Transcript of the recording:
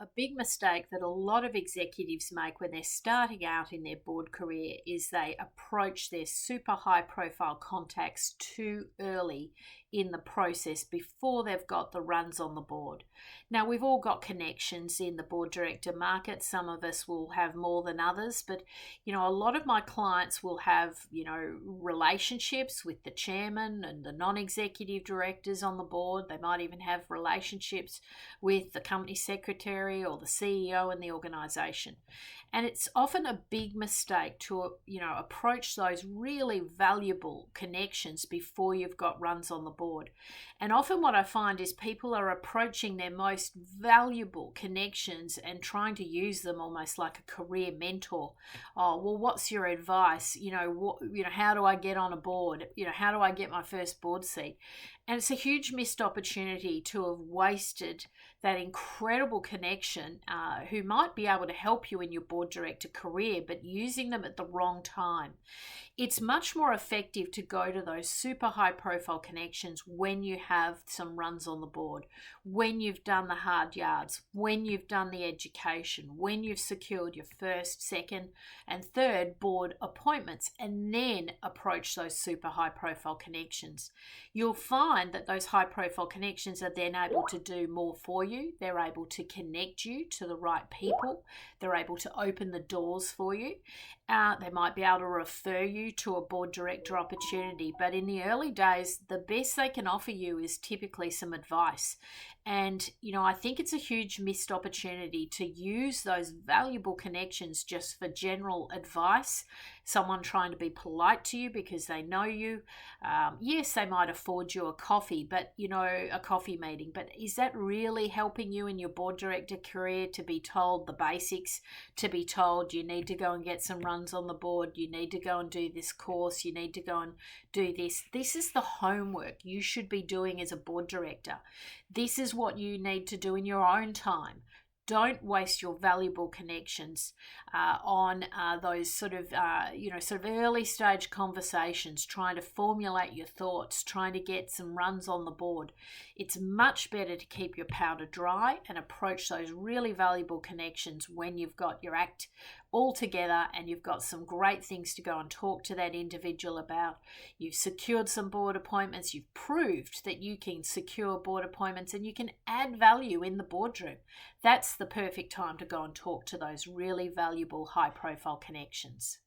A big mistake that a lot of executives make when they're starting out in their board career is they approach their super high profile contacts too early in the process before they've got the runs on the board. Now, we've all got connections in the board director market. Some of us will have more than others, but a lot of my clients will have, relationships with the chairman and the non executive directors on the board. They might even have relationships with the company secretary or the CEO in the organization. And it's often a big mistake to, approach those really valuable connections before you've got runs on the board. And often what I find is people are approaching their most valuable connections and trying to use them almost like a career mentor. Oh, well, what's your advice? How do I get on a board? How do I get my first board seat? And it's a huge missed opportunity to have wasted that incredible connection who might be able to help you in your board director career, but using them at the wrong time. It's much more effective to go to those super high profile connections when you have some runs on the board, when you've done the hard yards, when you've done the education, when you've secured your first, second, and third board appointments, and then approach those super high profile connections. You'll find that those high profile connections are then able to do more for you. They're able to connect you to the right people. They're able to open the doors for you. They might be able to refer you to a board director opportunity. But in the early days, the best they can offer you is typically some advice. And, I think it's a huge missed opportunity to use those valuable connections just for general advice. Someone trying to be polite to you because they know you. Yes, they might afford you a coffee, but, a coffee meeting. But is that really helping you in your board director career to be told the basics, to be told you need to go and get some runs on the board, you need to go and do this course, you need to go and do this? This is the homework you should be doing as a board director. This is what you need to do in your own time. Don't waste your valuable connections on those sort of early stage conversations, trying to formulate your thoughts, trying to get some runs on the board. It's much better to keep your powder dry and approach those really valuable connections when you've got your act all together and you've got some great things to go and talk to that individual about. You've secured some board appointments. You've proved that you can secure board appointments and you can add value in the boardroom. That's the perfect time to go and talk to those really valuable high profile connections.